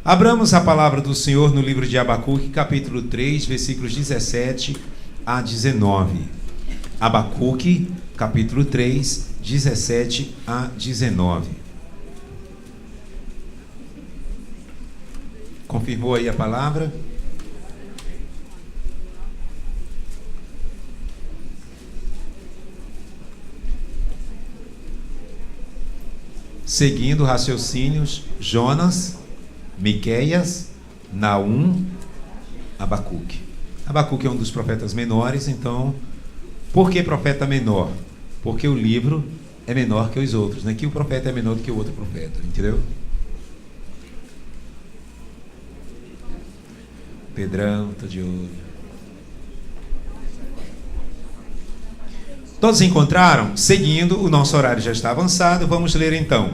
Abramos a palavra do Senhor no livro de Abacuque, capítulo 3, versículos 17 a 19. Abacuque, capítulo 3, 17 a 19. Confirmou aí a palavra? Seguindo raciocínios, Jonas, Miqueias, Naum, Abacuque. Abacuque é um dos profetas menores, então, por que profeta menor? Porque o livro é menor que os outros, né? Que o profeta é menor do que o outro profeta, entendeu? Pedrão, tô de olho. Todos encontraram? Seguindo, o nosso horário já está avançado, vamos ler então.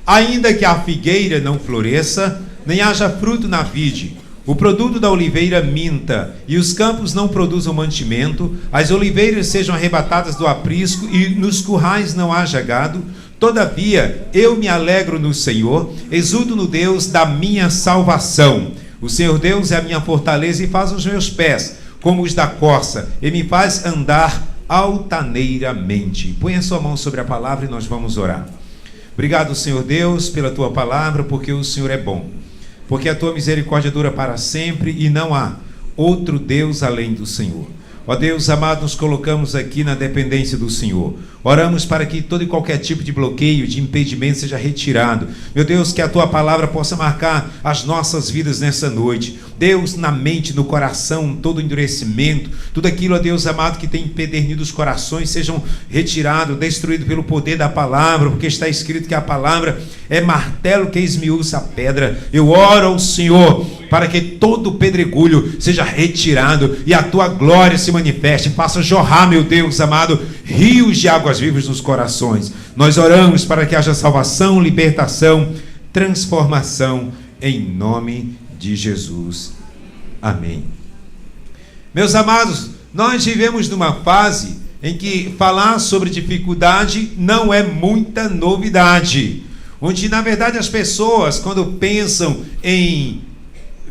Ainda que a figueira não floresça, nem haja fruto na vide, o produto da oliveira minta, e os campos não produzam mantimento, as oliveiras sejam arrebatadas do aprisco, e nos currais não haja gado, todavia eu me alegro no Senhor, exulto no Deus da minha salvação. O Senhor Deus é a minha fortaleza e faz os meus pés como os da corça, e me faz andar altaneiramente. Põe a sua mão sobre a palavra e nós vamos orar. Obrigado, Senhor Deus, pela tua palavra, porque o Senhor é bom, porque a tua misericórdia dura para sempre e não há outro Deus além do Senhor. Ó Deus amado, nos colocamos aqui na dependência do Senhor. Oramos para que todo e qualquer tipo de bloqueio, de impedimento seja retirado. Meu Deus, que a tua palavra possa marcar as nossas vidas nessa noite. Deus, na mente, no coração, todo endurecimento, tudo aquilo, ó Deus amado, que tem empedernido os corações, sejam retirados, destruídos pelo poder da palavra, porque está escrito que a palavra é martelo que esmiuça a pedra. Eu oro ao Senhor para que todo pedregulho seja retirado e a tua glória se manifeste, faça jorrar, meu Deus amado, rios de águas vivas nos corações. Nós oramos para que haja salvação, libertação, transformação, em nome de Jesus. Amém. Meus amados, nós vivemos numa fase em que falar sobre dificuldade não é muita novidade, onde na verdade as pessoas, quando pensam em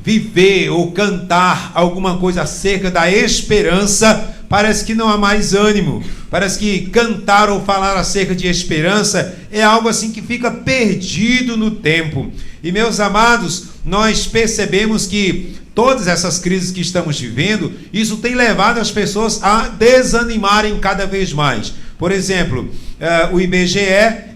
viver ou cantar alguma coisa acerca da esperança, parece que não há mais ânimo, parece que cantar ou falar acerca de esperança é algo assim que fica perdido no tempo. E meus amados, nós percebemos que todas essas crises que estamos vivendo, isso tem levado as pessoas a desanimarem cada vez mais. Por exemplo, o IBGE,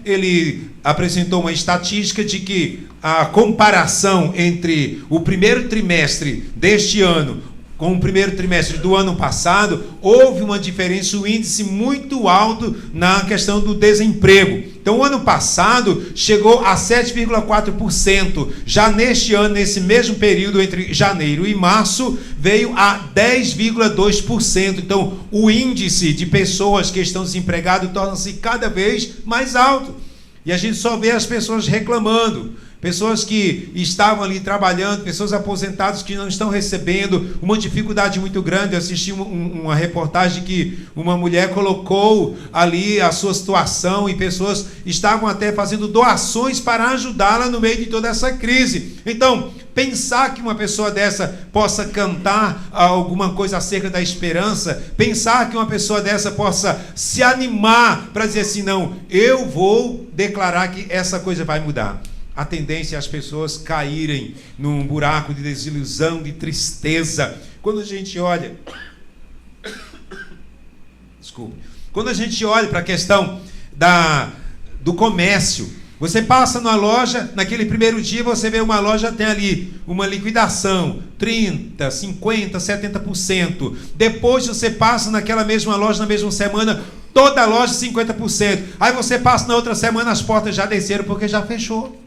ele apresentou uma estatística de que a comparação entre o primeiro trimestre deste ano com o primeiro trimestre do ano passado, houve uma diferença, um índice muito alto na questão do desemprego. Então, o ano passado chegou a 7,4%. Já neste ano, nesse mesmo período, entre janeiro e março, veio a 10,2%. Então, o índice de pessoas que estão desempregadas torna-se cada vez mais alto. E a gente só vê as pessoas reclamando. Pessoas que estavam ali trabalhando, pessoas aposentadas que não estão recebendo, uma dificuldade muito grande. Eu assisti uma reportagem que uma mulher colocou ali a sua situação e pessoas estavam até fazendo doações para ajudá-la no meio de toda essa crise. Então, pensar que uma pessoa dessa possa cantar alguma coisa acerca da esperança, pensar que uma pessoa dessa possa se animar para dizer assim, não, eu vou declarar que essa coisa vai mudar. A tendência é as pessoas caírem num buraco de desilusão, de tristeza. Quando a gente olha... Desculpe. Quando a gente olha para a questão do comércio, você passa numa loja, naquele primeiro dia você vê uma loja, tem ali uma liquidação, 30%, 50%, 70%. Depois você passa naquela mesma loja, na mesma semana, toda a loja 50%. Aí você passa na outra semana, as portas já desceram porque já fechou.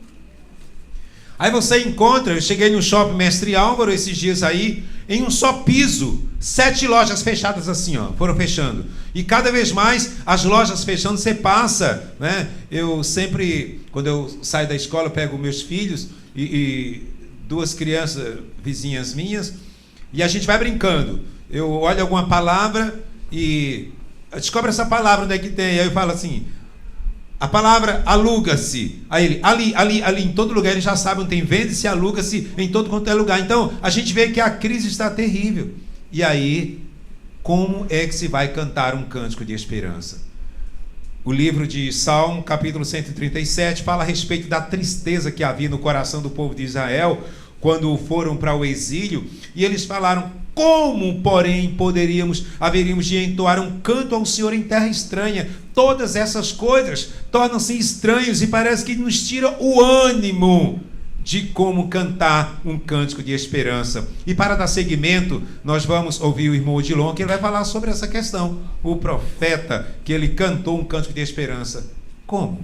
Aí você encontra, eu cheguei no shopping Mestre Álvaro esses dias aí, em um só piso, 7 lojas fechadas assim, ó, foram fechando. E cada vez mais as lojas fechando, você passa, né? Eu sempre, quando eu saio da escola, eu pego meus filhos e 2 crianças vizinhas minhas, e a gente vai brincando. Eu olho alguma palavra e descobre essa palavra onde é que tem. Aí eu falo assim, A palavra aluga-se. Aí ele, ali, em todo lugar, ele já sabe onde tem vende-se, aluga-se em todo quanto é lugar. Então, a gente vê que a crise está terrível. E aí, como é que se vai cantar um cântico de esperança? O livro de Salmo, capítulo 137, fala a respeito da tristeza que havia no coração do povo de Israel quando foram para o exílio. E eles falaram: como, porém, haveríamos de entoar um canto ao Senhor em terra estranha? Todas essas coisas tornam-se estranhos e parece que nos tira o ânimo de como cantar um cântico de esperança. E para dar seguimento, nós vamos ouvir o irmão Odilon, que ele vai falar sobre essa questão. O profeta, que ele cantou um cântico de esperança. Como?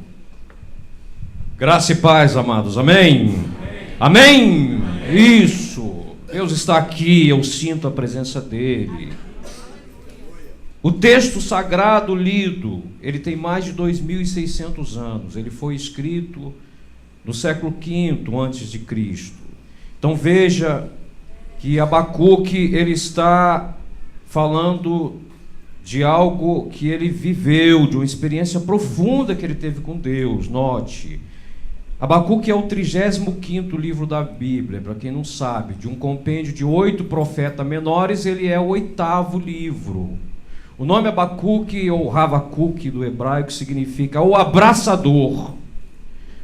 Graça e paz, amados. Amém? Amém? Isso. Deus está aqui, eu sinto a presença dele. O texto sagrado lido, ele tem mais de 2.600 anos. Ele foi escrito no século V antes de Cristo. Então veja que Abacuque, ele está falando de algo que ele viveu, de uma experiência profunda que ele teve com Deus. Note, Abacuque é o 35º livro da Bíblia, para quem não sabe, de um compêndio de 8 profetas menores, ele é o 8º livro. O nome Abacuque, ou Ravacuque do hebraico, significa o abraçador.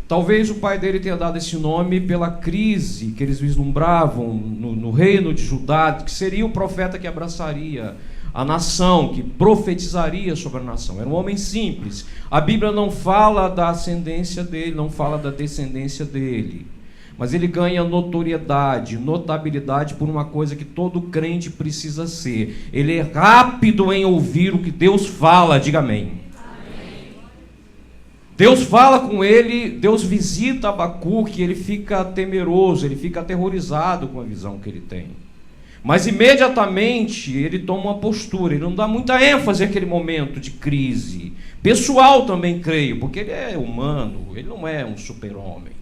Talvez o pai dele tenha dado esse nome pela crise que eles vislumbravam no reino de Judá, que seria o profeta que abraçaria a nação, que profetizaria sobre a nação. Era um homem simples. A Bíblia não fala da ascendência dele, não fala da descendência dele, mas ele ganha notoriedade, notabilidade por uma coisa que todo crente precisa ser: ele é rápido em ouvir o que Deus fala. Diga amém. Deus fala com ele, Deus visita Abacuque, ele fica temeroso, ele fica aterrorizado com a visão que ele tem. Mas imediatamente ele toma uma postura, ele não dá muita ênfase àquele momento de crise. Pessoal também, creio, porque ele é humano, ele não é um super-homem.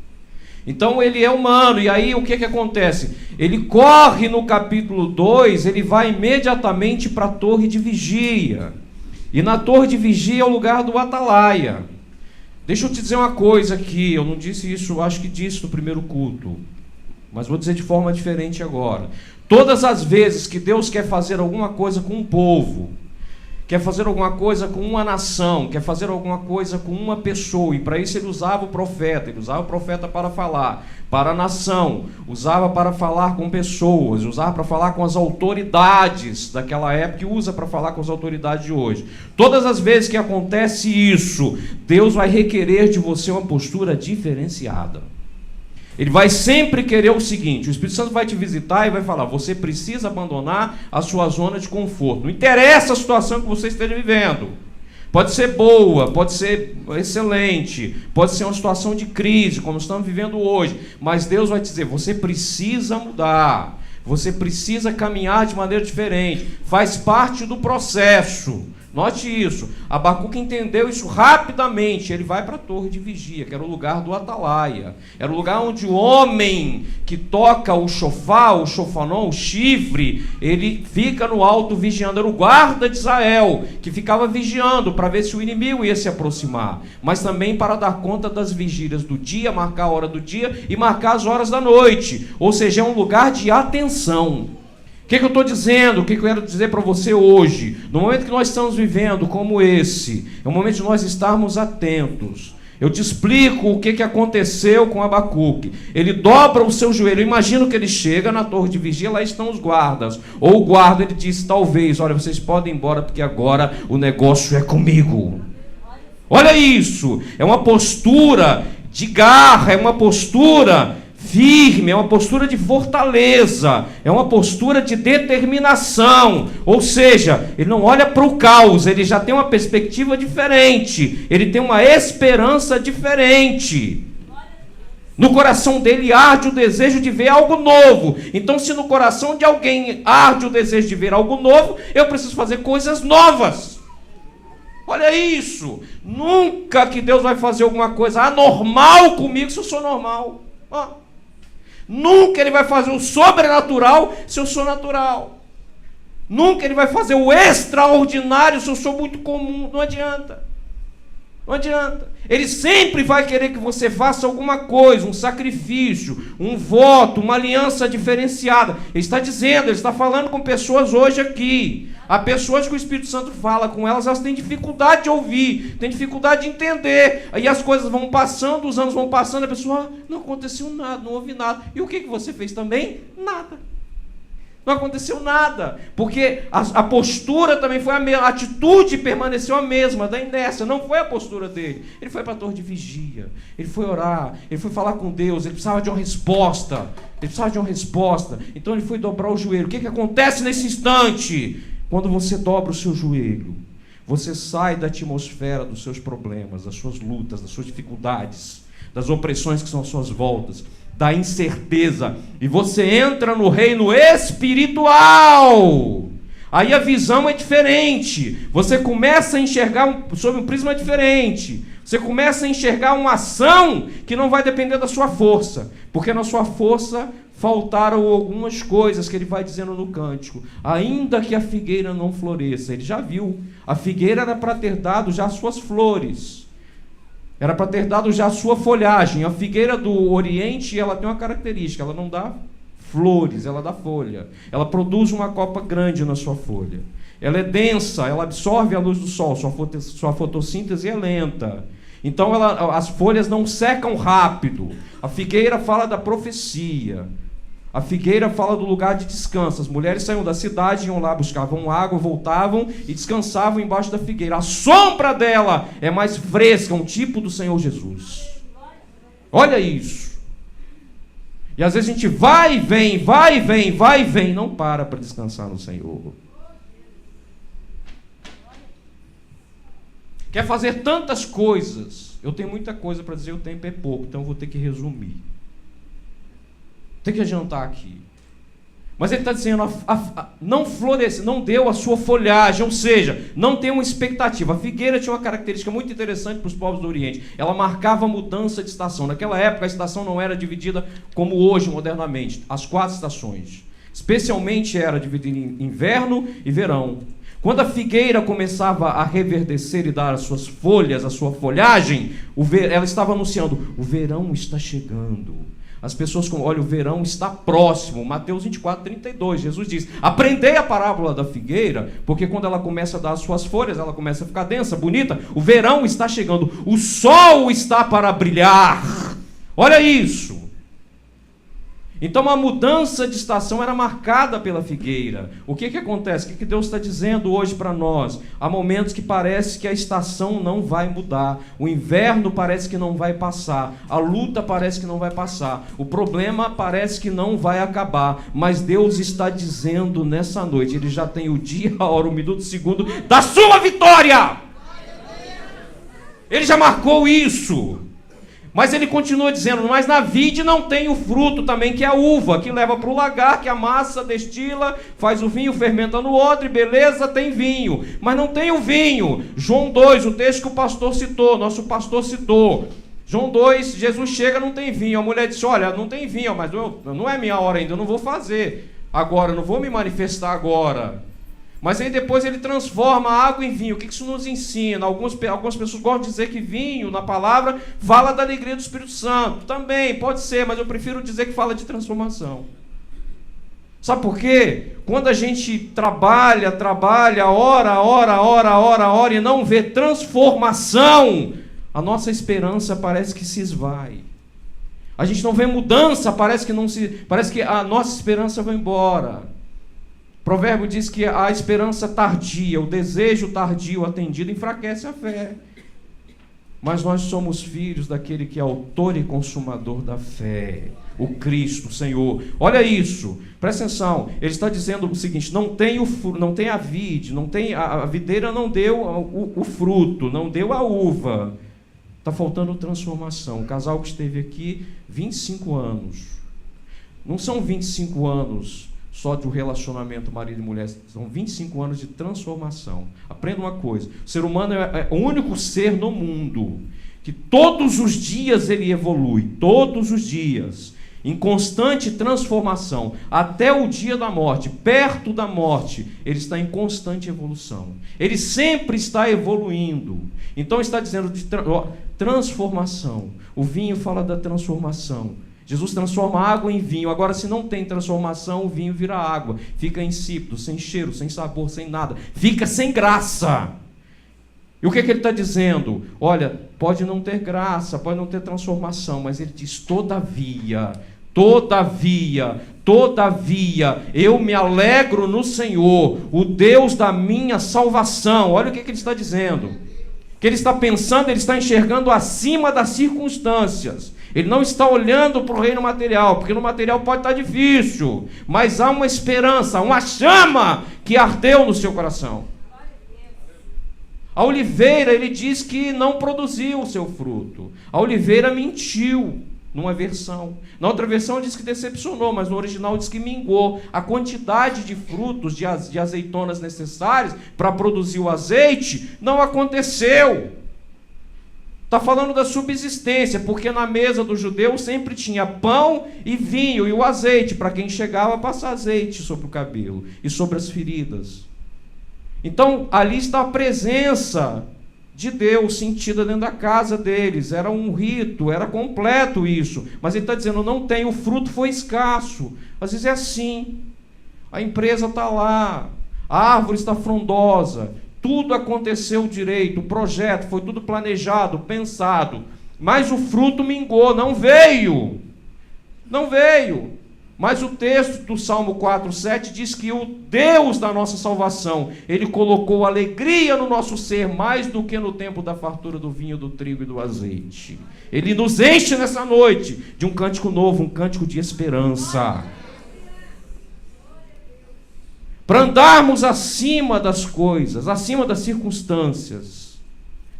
Então ele é humano, e aí o que acontece? Ele corre no capítulo 2, ele vai imediatamente para a torre de vigia. E na torre de vigia é o lugar do atalaia. Deixa eu te dizer uma coisa aqui, eu não disse isso, acho que disse no primeiro culto, mas vou dizer de forma diferente agora. Todas as vezes que Deus quer fazer alguma coisa com um povo, quer fazer alguma coisa com uma nação, quer fazer alguma coisa com uma pessoa, e para isso ele usava o profeta para falar para a nação, usava para falar com pessoas, usava para falar com as autoridades daquela época e usa para falar com as autoridades de hoje. Todas as vezes que acontece isso, Deus vai requerer de você uma postura diferenciada. Ele vai sempre querer o seguinte: o Espírito Santo vai te visitar e vai falar: você precisa abandonar a sua zona de conforto. Não interessa a situação que você esteja vivendo. Pode ser boa, pode ser excelente, pode ser uma situação de crise, como estamos vivendo hoje. Mas Deus vai te dizer: você precisa mudar. Você precisa caminhar de maneira diferente. Faz parte do processo. Note isso. Abacuque entendeu isso rapidamente. Ele vai para a torre de vigia, que era o lugar do atalaia. Era o lugar onde o homem que toca o chofar, o chofanon, o chifre, ele fica no alto vigiando. Era o guarda de Israel, que ficava vigiando para ver se o inimigo ia se aproximar, mas também para dar conta das vigílias do dia, marcar a hora do dia e marcar as horas da noite. Ou seja, é um lugar de atenção. O que eu estou dizendo? O que eu quero dizer para você hoje? No momento que nós estamos vivendo como esse, é o momento de nós estarmos atentos. Eu te explico o que aconteceu com Abacuque. Ele dobra o seu joelho. Eu imagino que ele chega na torre de vigia, lá estão os guardas. Ou o guarda, ele diz: talvez, olha, vocês podem ir embora, porque agora o negócio é comigo. Olha isso, é uma postura de garra, é uma postura firme, é uma postura de fortaleza, é uma postura de determinação. Ou seja, ele não olha para o caos, ele já tem uma perspectiva diferente, ele tem uma esperança diferente. No coração dele arde o desejo de ver algo novo. Então, se no coração de alguém arde o desejo de ver algo novo, eu preciso fazer coisas novas. Olha isso, nunca que Deus vai fazer alguma coisa anormal comigo se eu sou normal. Nunca ele vai fazer o sobrenatural se eu sou natural. Nunca ele vai fazer o extraordinário se eu sou muito comum. Não adianta. Não adianta. Ele sempre vai querer que você faça alguma coisa, um sacrifício, um voto, uma aliança diferenciada. Ele está dizendo, ele está falando com pessoas hoje aqui. Há pessoas que o Espírito Santo fala com elas, elas têm dificuldade de ouvir, têm dificuldade de entender. Aí as coisas vão passando, os anos vão passando, a pessoa, não aconteceu nada, não houve nada. E o que você fez também? Nada. Não aconteceu nada, porque a postura também foi a mesma, a atitude permaneceu a mesma, da inércia, não foi a postura dele. Ele foi para a torre de vigia, ele foi orar, ele foi falar com Deus, ele precisava de uma resposta, então ele foi dobrar o joelho. O que acontece nesse instante? Quando você dobra o seu joelho, você sai da atmosfera dos seus problemas, das suas lutas, das suas dificuldades, das opressões que são às suas voltas, da incerteza, e você entra no reino espiritual. Aí a visão é diferente, você começa a enxergar sob um prisma diferente, você começa a enxergar uma ação que não vai depender da sua força, porque na sua força faltaram algumas coisas que ele vai dizendo no cântico. Ainda que a figueira não floresça, ele já viu, a figueira era para ter dado já suas flores, era para ter dado já a sua folhagem. A figueira do Oriente, ela tem uma característica, ela não dá flores, ela dá folha. Ela produz uma copa grande na sua folha. Ela é densa, ela absorve a luz do sol, sua fotossíntese é lenta. Então as folhas não secam rápido. A figueira fala da profecia. A figueira fala do lugar de descanso. As mulheres saíam da cidade, iam lá, buscavam água, voltavam e descansavam embaixo da figueira. A sombra dela é mais fresca, um tipo do Senhor Jesus. Olha isso. E às vezes a gente vai e vem, não para descansar no Senhor. Quer fazer tantas coisas. Eu tenho muita coisa para dizer, o tempo é pouco, então eu vou ter que resumir. Tem que adiantar aqui. Mas ele está dizendo, não floresce, não deu a sua folhagem, ou seja, não tem uma expectativa. A figueira tinha uma característica muito interessante para os povos do Oriente. Ela marcava a mudança de estação. Naquela época a estação não era dividida como hoje, modernamente, as 4 estações. Especialmente era dividida em inverno e verão. Quando a figueira começava a reverdecer e dar as suas folhas, a sua folhagem, ela estava anunciando, o verão está chegando. As pessoas, olha, o verão está próximo. Mateus 24, 32, Jesus diz, aprendei a parábola da figueira, porque quando ela começa a dar as suas folhas, ela começa a ficar densa, bonita, o verão está chegando, o sol está para brilhar. Olha isso. Então a mudança de estação era marcada pela figueira. O que acontece? O que Deus está dizendo hoje para nós? Há momentos que parece que a estação não vai mudar. O inverno parece que não vai passar. A luta parece que não vai passar. O problema parece que não vai acabar. Mas Deus está dizendo nessa noite, Ele já tem o dia, a hora, o minuto, o segundo da sua vitória. Ele já marcou isso. Mas ele continua dizendo, mas na vide não tem o fruto também, que é a uva, que leva para o lagar, que amassa, destila, faz o vinho, fermenta no odre, beleza, tem vinho. Mas não tem o vinho. João 2, o texto que o pastor citou, nosso pastor citou. João 2, Jesus chega, não tem vinho. A mulher disse, olha, não tem vinho, mas não é minha hora ainda, eu não vou fazer agora, eu não vou me manifestar agora. Mas aí depois ele transforma a água em vinho. O que isso nos ensina? Algumas pessoas gostam de dizer que vinho, na palavra, fala da alegria do Espírito Santo. Também, pode ser, mas eu prefiro dizer que fala de transformação. Sabe por quê? Quando a gente trabalha, ora, e não vê transformação, a nossa esperança parece que se esvai. A gente não vê mudança, parece que a nossa esperança vai embora. O provérbio diz que a esperança tardia, o desejo tardio atendido enfraquece a fé. Mas nós somos filhos daquele que é autor e consumador da fé, o Cristo, o Senhor. Olha isso, presta atenção. Ele está dizendo o seguinte, não tem a vide, a videira não deu o fruto, não deu a uva. Está faltando transformação. O casal que esteve aqui, 25 anos. Não são 25 anos só de um relacionamento marido e mulher, são 25 anos de transformação. Aprenda uma coisa, o ser humano é o único ser no mundo que todos os dias ele evolui, todos os dias. em constante transformação, até o dia da morte, perto da morte, ele está em constante evolução. Ele sempre está evoluindo. Então está dizendo de transformação. O vinho fala da transformação. Jesus transforma água em vinho. Agora, se não tem transformação, o vinho vira água. Fica insípido, sem cheiro, sem sabor, sem nada. Fica sem graça. E o que ele está dizendo? Olha, pode não ter graça, pode não ter transformação, mas ele diz: todavia, eu me alegro no Senhor, o Deus da minha salvação. Olha o que ele está dizendo. Que ele está pensando, ele está enxergando acima das circunstâncias. Ele não está olhando para o reino material, porque no material pode estar difícil, mas há uma esperança, uma chama que ardeu no seu coração. A oliveira, ele diz que não produziu o seu fruto. A oliveira mentiu, numa versão. Na outra versão diz que decepcionou, mas no original diz que mingou. A quantidade de frutos, de azeitonas necessárias para produzir o azeite, não aconteceu. Está falando da subsistência, porque na mesa do judeu sempre tinha pão e vinho e o azeite, para quem chegava a passar azeite sobre o cabelo e sobre as feridas. Então, ali está a presença de Deus sentida dentro da casa deles. Era um rito, era completo isso. Mas ele está dizendo, não tem, o fruto foi escasso. Às vezes é assim. A empresa está lá, a árvore está frondosa, tudo aconteceu direito, o projeto foi tudo planejado, pensado. Mas o fruto mingou, não veio. Não veio. Mas o texto do Salmo 4:7 diz que o Deus da nossa salvação, ele colocou alegria no nosso ser mais do que no tempo da fartura do vinho, do trigo e do azeite. Ele nos enche nessa noite de um cântico novo, um cântico de esperança. Para andarmos acima das coisas, acima das circunstâncias.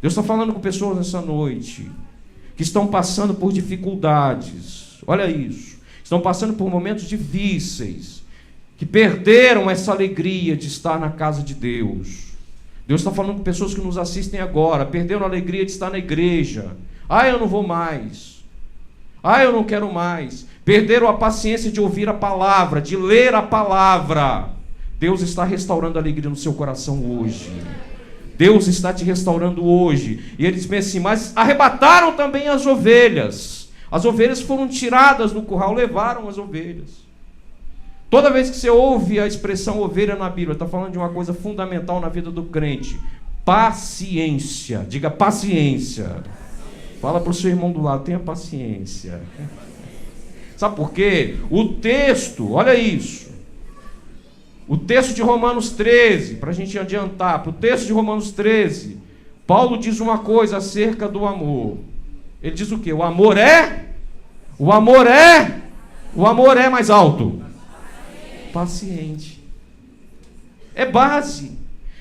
Deus está falando com pessoas nessa noite que estão passando por dificuldades. Olha isso. Estão passando por momentos difíceis, que perderam essa alegria de estar na casa de Deus. Deus está falando com pessoas que nos assistem agora, perderam a alegria de estar na igreja. Eu não vou mais. Eu não quero mais. Perderam a paciência de ouvir a palavra, de ler a palavra. Deus está restaurando a alegria no seu coração hoje. Deus está te restaurando hoje. E ele diz assim, mas arrebataram também as ovelhas. As ovelhas foram tiradas do curral, levaram as ovelhas. Toda vez que você ouve a expressão ovelha na Bíblia, está falando de uma coisa fundamental na vida do crente. Paciência. Diga paciência. Fala para o seu irmão do lado, tenha paciência. Sabe por quê? O texto, olha isso. O texto de Romanos 13, para a gente adiantar, para o texto de Romanos 13, Paulo diz uma coisa acerca do amor. Ele diz o quê? O amor é mais alto. Paciente. É base.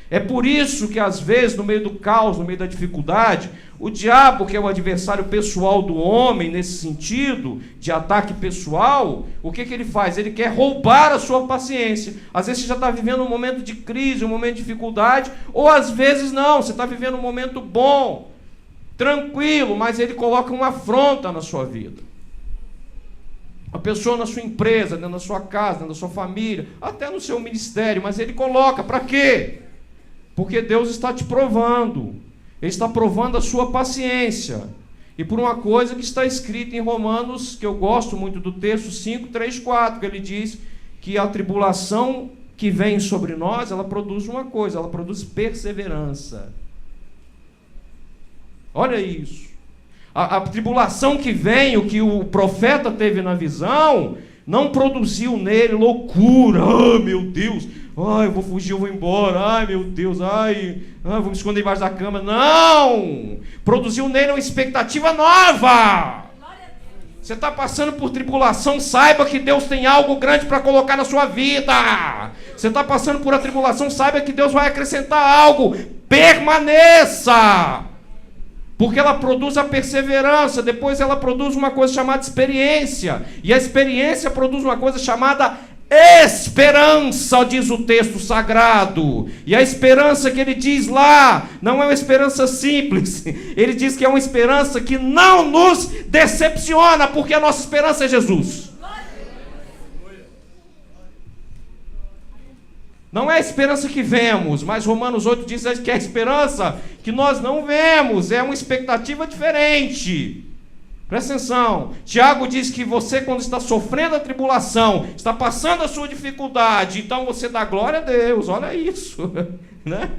É por isso que às vezes no meio do caos, no meio da dificuldade, o diabo, que é o adversário pessoal do homem, nesse sentido de ataque pessoal, o que ele faz? Ele quer roubar a sua paciência. Às vezes você já está vivendo um momento de crise, um momento de dificuldade, ou às vezes não, você está vivendo um momento bom, tranquilo, mas ele coloca uma afronta na sua vida. A pessoa na sua empresa, dentro da sua casa, dentro da sua família, até no seu ministério, mas ele coloca, para quê? Porque Deus está te provando. Ele está provando a sua paciência. E por uma coisa que está escrita em Romanos, que eu gosto muito do texto 5, 3, 4, que ele diz que a tribulação que vem sobre nós, ela produz uma coisa, ela produz perseverança. Olha isso. A tribulação que vem, o que o profeta teve na visão, não produziu nele loucura. Meu Deus, eu vou fugir, eu vou embora. Meu Deus, vou me esconder embaixo da cama. Não! Produziu nele uma expectativa nova. Você está passando por tribulação, saiba que Deus tem algo grande para colocar na sua vida. Você está passando por a tribulação, saiba que Deus vai acrescentar algo. Permaneça. Porque ela produz a perseverança, depois ela produz uma coisa chamada experiência. E a experiência produz uma coisa chamada esperança, diz o texto sagrado. E a esperança que ele diz lá, não é uma esperança simples. Ele diz que é uma esperança que não nos decepciona, porque a nossa esperança é Jesus. Não é a esperança que vemos, mas Romanos 8 diz que é a esperança que nós não vemos, é uma expectativa diferente. Presta atenção, Tiago diz que você, quando está sofrendo a tribulação, está passando a sua dificuldade, então você dá glória a Deus, olha isso, né?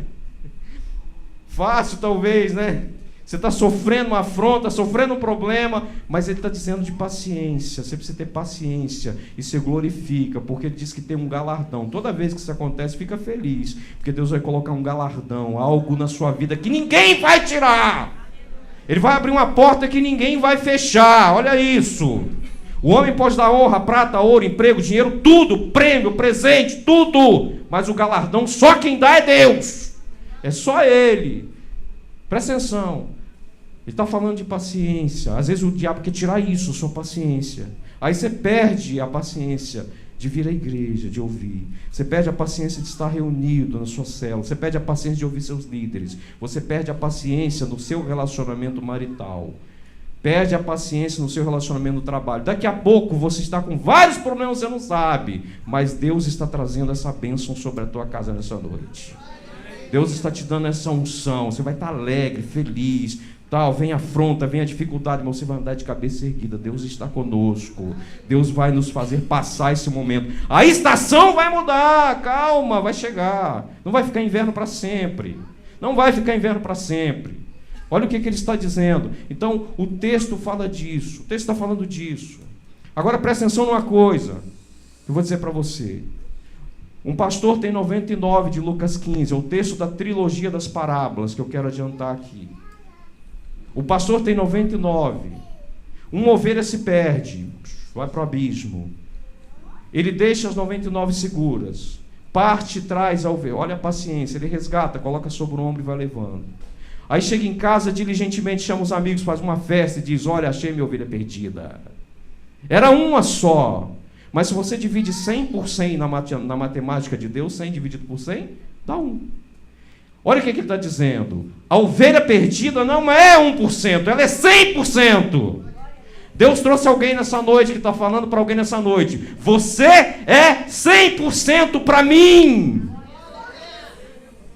Fácil talvez, né? Você está sofrendo uma afronta, sofrendo um problema, mas ele está dizendo de paciência. Você precisa ter paciência e se glorifica, porque ele diz que tem um galardão. Toda vez que isso acontece, fica feliz, porque Deus vai colocar um galardão, algo na sua vida que ninguém vai tirar. Ele vai abrir uma porta que ninguém vai fechar. Olha isso. O homem pode dar honra, prata, ouro, emprego, dinheiro, tudo, prêmio, presente, tudo, mas o galardão só quem dá é Deus. É só Ele. Presta atenção. Ele está falando de paciência. Às vezes o diabo quer tirar isso, sua paciência. Aí você perde a paciência de vir à igreja, de ouvir. Você perde a paciência de estar reunido na sua célula. Você perde a paciência de ouvir seus líderes. Você perde a paciência no seu relacionamento marital. Perde a paciência no seu relacionamento no trabalho. Daqui a pouco você está com vários problemas, você não sabe. Mas Deus está trazendo essa bênção sobre a tua casa nessa noite. Deus está te dando essa unção. Você vai estar alegre, feliz. Vem a afronta, vem a dificuldade, mas você vai andar de cabeça erguida. Deus está conosco. Deus vai nos fazer passar esse momento. A estação vai mudar, calma, vai chegar. Não vai ficar inverno para sempre. Não vai ficar inverno para sempre. Olha o que ele está dizendo. Então, o texto fala disso. O texto está falando disso. Agora, presta atenção numa coisa que eu vou dizer para você. Um pastor tem 99 de Lucas 15. É o texto da trilogia das parábolas que eu quero adiantar aqui. O pastor tem 99. Uma ovelha se perde, vai para o abismo. Ele deixa as 99 seguras. Parte e traz a ovelha. Olha a paciência. Ele resgata, coloca sobre o ombro e vai levando. Aí chega em casa, diligentemente chama os amigos, faz uma festa e diz: olha, achei minha ovelha perdida. Era uma só. Mas se você divide 100 por 100 na matemática de Deus, 100 dividido por 100, dá 1. Olha o que ele está dizendo. A ovelha perdida não é 1%, ela é 100%. Deus trouxe alguém nessa noite que está falando para alguém nessa noite: você é 100% para mim.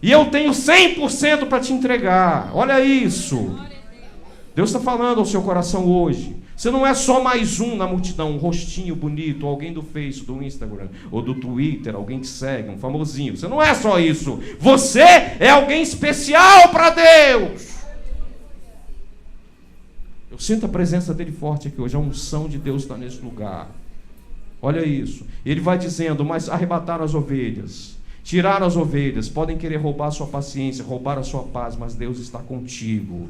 E eu tenho 100% para te entregar. Olha isso. Deus está falando ao seu coração hoje. Você não é só mais um na multidão, um rostinho bonito, alguém do Face, do Instagram, ou do Twitter, alguém que segue, um famosinho. Você não é só isso. Você é alguém especial para Deus. Eu sinto a presença dele forte aqui hoje. A unção de Deus está nesse lugar. Olha isso. Ele vai dizendo: mas arrebataram as ovelhas, tiraram as ovelhas, podem querer roubar a sua paciência, roubar a sua paz, mas Deus está contigo.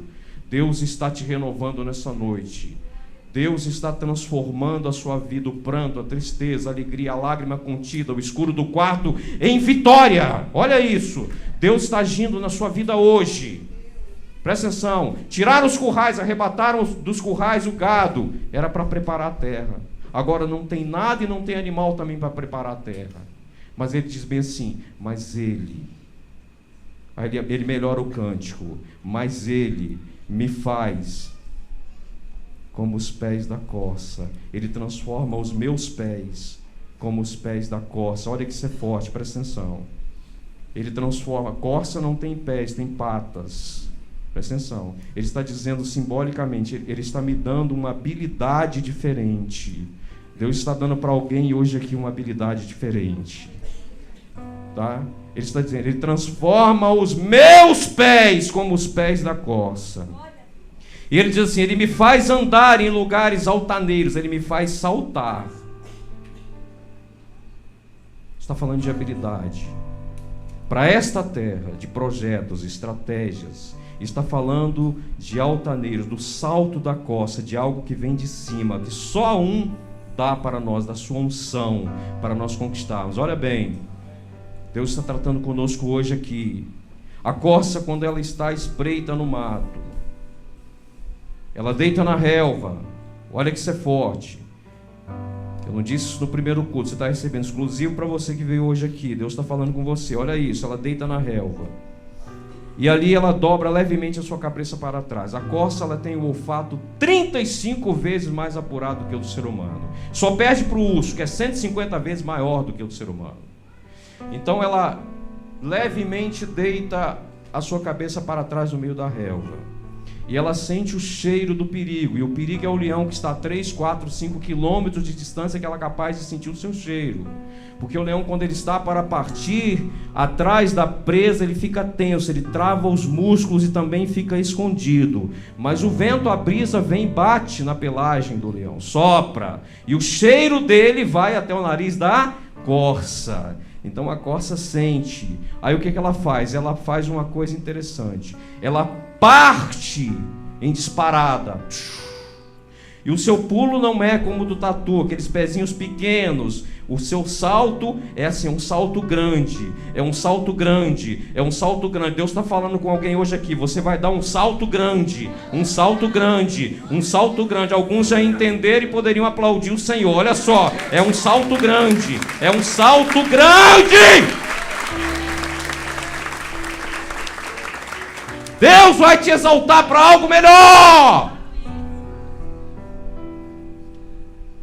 Deus está te renovando nessa noite. Deus está transformando a sua vida, o pranto, a tristeza, a alegria, a lágrima contida, o escuro do quarto em vitória. Olha isso. Deus está agindo na sua vida hoje. Presta atenção. Tiraram os currais, arrebataram dos currais o gado. Era para preparar a terra. Agora não tem nada e não tem animal também para preparar a terra. Mas ele diz bem assim: mas ele melhora o cântico, mas ele me faz como os pés da corça. Ele transforma os meus pés como os pés da corça. Olha que isso é forte, presta atenção. Ele transforma. A corça não tem pés, tem patas. Presta atenção. Ele está dizendo simbolicamente, ele está me dando uma habilidade diferente. Deus está dando para alguém hoje aqui uma habilidade diferente. Tá? Ele está dizendo: ele transforma os meus pés como os pés da corça. E ele diz assim: ele me faz andar em lugares altaneiros, ele me faz saltar. Está falando de habilidade. Para esta terra, de projetos, estratégias. Está falando de altaneiros, do salto da costa, de algo que vem de cima, que só um dá para nós, da sua unção, para nós conquistarmos. Olha bem, Deus está tratando conosco hoje aqui. A corça, quando ela está espreita no mato, ela deita na relva. Olha que isso é forte. Eu não disse isso no primeiro culto. Você está recebendo exclusivo para você que veio hoje aqui. Deus está falando com você. Olha isso. Ela deita na relva. E ali ela dobra levemente a sua cabeça para trás. A corça, ela tem o olfato 35 vezes mais apurado do que o do ser humano. Só perde para o urso, que é 150 vezes maior do que o do ser humano. Então ela levemente deita a sua cabeça para trás no meio da relva. E ela sente o cheiro do perigo. E o perigo é o leão que está a 3, 4, 5 quilômetros de distância, que ela é capaz de sentir o seu cheiro. Porque o leão, quando ele está para partir atrás da presa, ele fica tenso, ele trava os músculos e também fica escondido. Mas o vento, a brisa, vem e bate na pelagem do leão, sopra. E o cheiro dele vai até o nariz da corça. Então a corça sente. Aí o que ela faz? Ela faz uma coisa interessante. Ela parte em disparada. E o seu pulo não é como o do tatu, aqueles pezinhos pequenos. O seu salto é assim, um salto grande. É um salto grande. É um salto grande. Deus está falando com alguém hoje aqui. Você vai dar um salto grande. Um salto grande. Um salto grande. Alguns já entenderam e poderiam aplaudir o Senhor. Olha só. É um salto grande. É um salto grande. Deus vai te exaltar para algo melhor.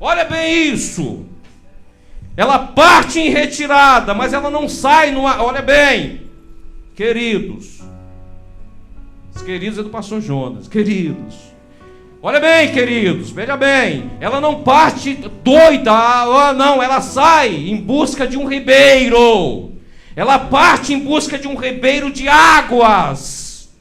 Olha bem isso. Ela parte em retirada, mas ela não sai no ar. Olha bem, queridos. Os queridos é do pastor Jonas. Queridos. Olha bem, queridos. Veja bem. Ela não parte doida. Não, ela sai em busca de um ribeiro. Ela parte em busca de um ribeiro de águas.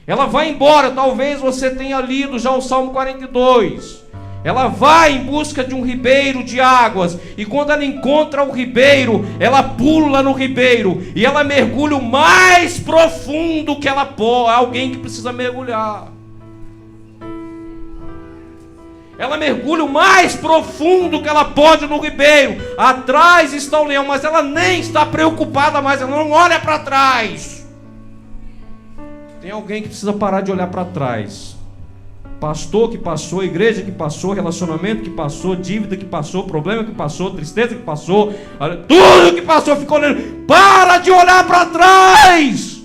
Ela vai embora. Talvez você tenha lido já o Salmo 42. Ela vai em busca de um ribeiro de águas. E quando ela encontra o ribeiro, ela pula no ribeiro. E ela mergulha o mais profundo que ela pode. Alguém que precisa mergulhar. Ela mergulha o mais profundo que ela pode no ribeiro. Atrás está o leão, mas ela nem está preocupada mais. Ela não olha para trás. Tem alguém que precisa parar de olhar para trás. Pastor que passou, igreja que passou, relacionamento que passou, dívida que passou, problema que passou, tristeza que passou, tudo que passou, ficou olhando. Para de olhar para trás.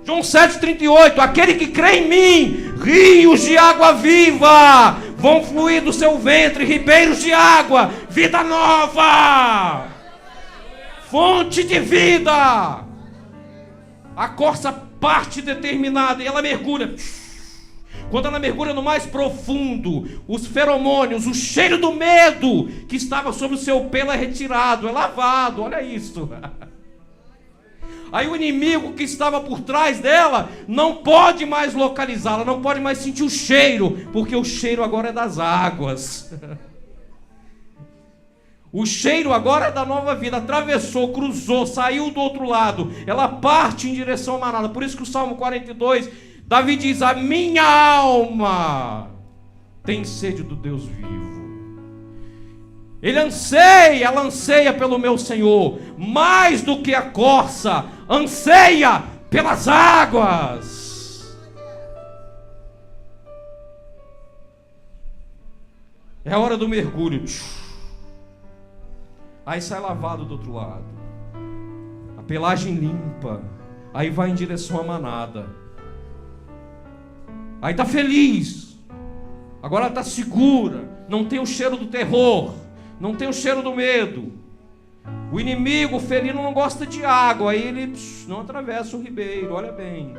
João 7,38. Aquele que crê em mim, rios de água viva vão fluir do seu ventre, ribeiros de água, vida nova, fonte de vida. A corça parte determinada e ela mergulha. Quando ela mergulha no mais profundo, os feromônios, o cheiro do medo que estava sobre o seu pelo é retirado, é lavado. Olha isso. Aí o inimigo que estava por trás dela não pode mais localizá-la, não pode mais sentir o cheiro, porque o cheiro agora é das águas. O cheiro agora é da nova vida. Atravessou, cruzou, saiu do outro lado. Ela parte em direção à manada. Por isso que o Salmo 42, Davi diz: a minha alma tem sede do Deus vivo. Ela anseia pelo meu Senhor, mais do que a corça anseia pelas águas. É a hora do mergulho. Aí sai lavado do outro lado, a pelagem limpa. Aí vai em direção à manada. Aí está feliz. Agora está segura. Não tem o cheiro do terror, não tem o cheiro do medo. O inimigo, o felino, não gosta de água. Aí ele não atravessa o ribeiro. Olha bem,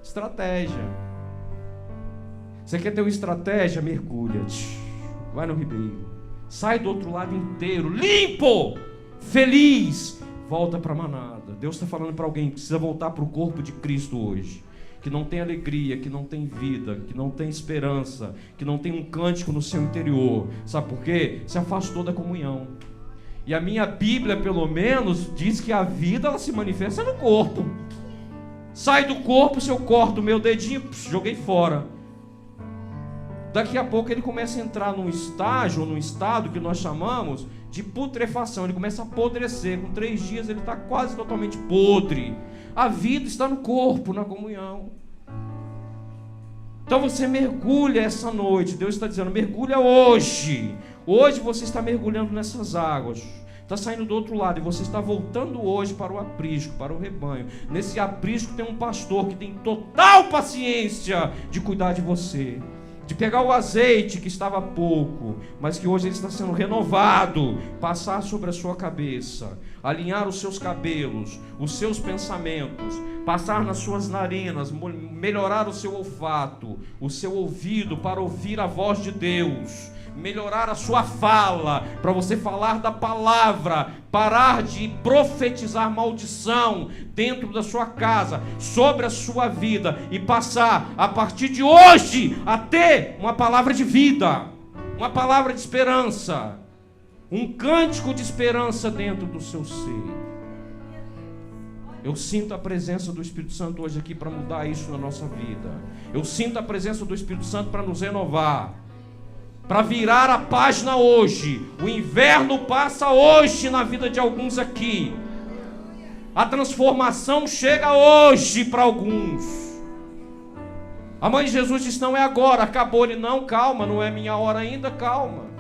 estratégia. Você quer ter uma estratégia? Mergulha, vai no ribeiro. Sai do outro lado inteiro, limpo, feliz, volta para a manada. Deus está falando para alguém que precisa voltar para o corpo de Cristo hoje, que não tem alegria, que não tem vida, que não tem esperança, que não tem um cântico no seu interior. Sabe por quê? Se afastou da comunhão. E a minha Bíblia, pelo menos, diz que a vida ela se manifesta no corpo. Sai do corpo, se eu corto o meu dedinho, joguei fora. Daqui a pouco ele começa a entrar num estágio, num estado que nós chamamos de putrefação. Ele começa a apodrecer. Com 3 dias ele está quase totalmente podre. A vida está no corpo, na comunhão. Então você mergulha essa noite. Deus está dizendo, mergulha hoje. Hoje você está mergulhando nessas águas. Está saindo do outro lado e você está voltando hoje para o aprisco, para o rebanho. Nesse aprisco tem um pastor que tem total paciência de cuidar de você, de pegar o azeite que estava pouco, mas que hoje ele está sendo renovado, passar sobre a sua cabeça, alinhar os seus cabelos, os seus pensamentos, passar nas suas narinas, melhorar o seu olfato, o seu ouvido para ouvir a voz de Deus, melhorar a sua fala, para você falar da palavra, parar de profetizar maldição dentro da sua casa, sobre a sua vida, e passar a partir de hoje a ter uma palavra de vida, uma palavra de esperança, um cântico de esperança dentro do seu ser. Eu sinto a presença do Espírito Santo hoje aqui para mudar isso na nossa vida. Eu sinto a presença do Espírito Santo para nos renovar, para virar a página hoje. O inverno passa hoje na vida de alguns aqui. A transformação chega hoje para alguns. A mãe de Jesus disse: não é agora, acabou. Ele: não, calma, não é minha hora ainda, calma.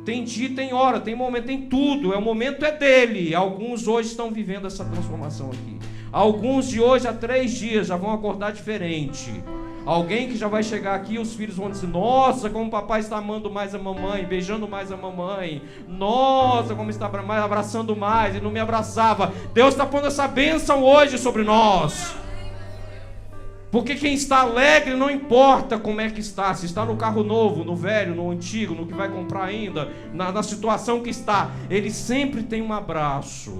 Tem dia, tem hora, tem momento, tem tudo. O momento é dele. Alguns hoje estão vivendo essa transformação aqui. Alguns de hoje a 3 dias já vão acordar diferente. Alguém que já vai chegar aqui, os filhos vão dizer: nossa, como o papai está amando mais a mamãe, beijando mais a mamãe. Nossa, como está mais abraçando mais, ele não me abraçava. Deus está pondo essa bênção hoje sobre nós. Porque quem está alegre, não importa como é que está, se está no carro novo, no velho, no antigo, no que vai comprar ainda, na situação que está, ele sempre tem um abraço.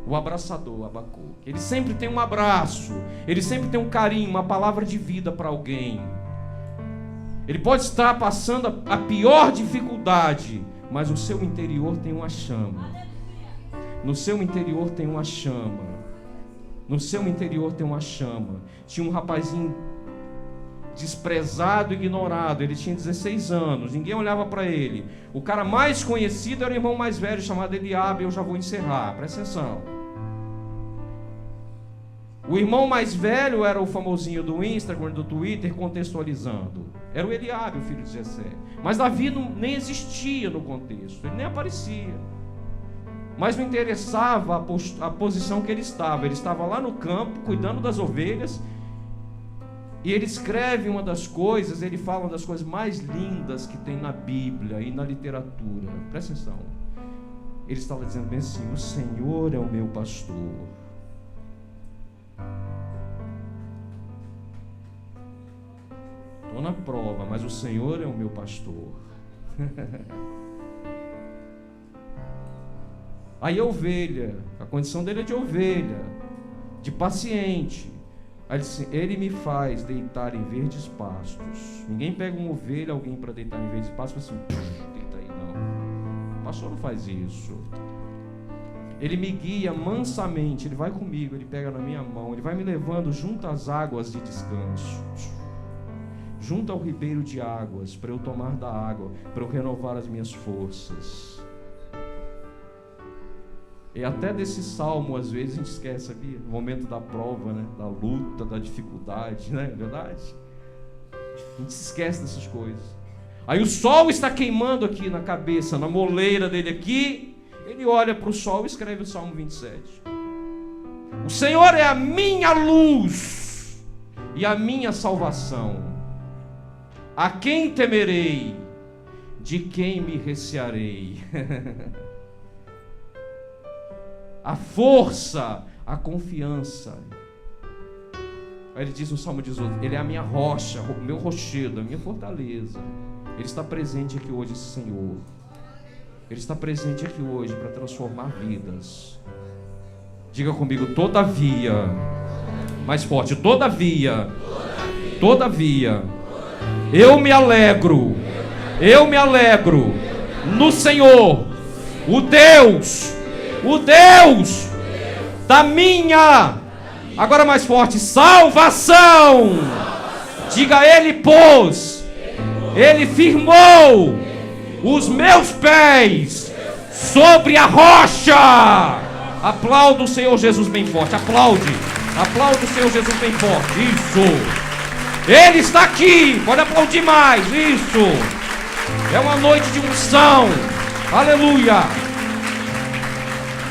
O abraçador, Abacuque, ele sempre tem um abraço, ele sempre tem um carinho, uma palavra de vida para alguém. Ele pode estar passando a pior dificuldade, mas o seu interior tem uma chama. No seu interior tem uma chama. No seu interior tem uma chama. Tinha um rapazinho desprezado, ignorado. Ele tinha 16 anos, ninguém olhava para ele. O cara mais conhecido era o irmão mais velho, chamado Eliabe. Eu já vou encerrar, presta atenção. O irmão mais velho era o famosinho do Instagram, do Twitter, contextualizando. Era o Eliabe, o filho de Jessé. Mas Davi nem existia no contexto, ele nem aparecia. Mas não interessava a posição que ele estava. Ele estava lá no campo, cuidando das ovelhas. E ele escreve uma das coisas, ele fala uma das coisas mais lindas que tem na Bíblia e na literatura. Presta atenção. Ele estava dizendo bem assim: o Senhor é o meu pastor. Estou na prova, mas o Senhor é o meu pastor. Aí a ovelha, a condição dele é de ovelha, de paciente. Aí ele disse: ele me faz deitar em verdes pastos. Ninguém pega uma ovelha, alguém para deitar em verdes pastos, assim, deita aí, não. O pastor não faz isso. Ele me guia mansamente, ele vai comigo, ele pega na minha mão, ele vai me levando junto às águas de descanso, junto ao ribeiro de águas, para eu tomar da água, para eu renovar as minhas forças. E até desse salmo, às vezes, a gente esquece, sabia? No momento da prova, né? Da luta, da dificuldade, não é verdade? A gente se esquece dessas coisas. Aí o sol está queimando aqui na cabeça, na moleira dele aqui. Ele olha para o sol e escreve o Salmo 27. O Senhor é a minha luz e a minha salvação. A quem temerei? De quem me recearei? A força, a confiança. Aí ele diz no Salmo 18: ele é a minha rocha, o meu rochedo, a minha fortaleza. Ele está presente aqui hoje, esse Senhor. Ele está presente aqui hoje para transformar vidas. Diga comigo: todavia. Mais forte: todavia. Todavia. Eu me alegro no Senhor, o Deus da minha, agora mais forte, salvação. Diga: ele pôs, ele firmou os meus pés sobre a rocha. Aplauda o Senhor Jesus bem forte, aplaude o Senhor Jesus bem forte, isso. Ele está aqui, pode aplaudir mais, isso. É uma noite de unção, aleluia.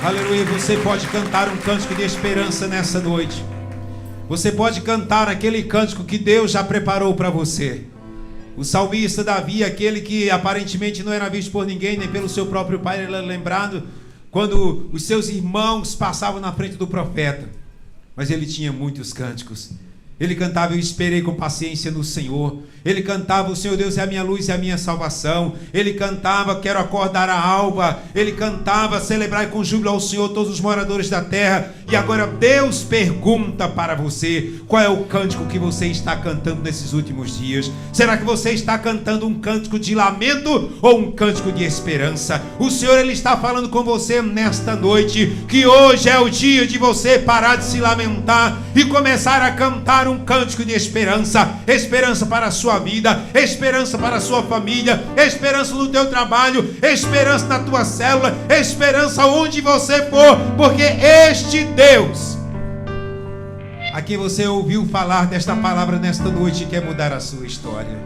Aleluia. Você pode cantar um cântico de esperança nessa noite. Você pode cantar aquele cântico que Deus já preparou para você. O salmista Davi, aquele que aparentemente não era visto por ninguém, nem pelo seu próprio pai, ele é lembrado quando os seus irmãos passavam na frente do profeta. Mas ele tinha muitos cânticos. Ele cantava: eu esperei com paciência no Senhor. Ele cantava: o Senhor Deus é a minha luz e a minha salvação. Ele cantava: quero acordar a alva. Ele cantava: celebrai com júbilo ao Senhor todos os moradores da terra. E agora Deus pergunta para você: qual é o cântico que você está cantando nesses últimos dias? Será que você está cantando um cântico de lamento ou um cântico de esperança? O Senhor, Ele está falando com você nesta noite, que hoje é o dia de você parar de se lamentar e começar a cantar um cântico de esperança. Esperança para a sua vida, esperança para a sua família, esperança no teu trabalho, esperança na tua célula, esperança onde você for, porque este Deus a quem você ouviu falar desta palavra nesta noite quer mudar a sua história.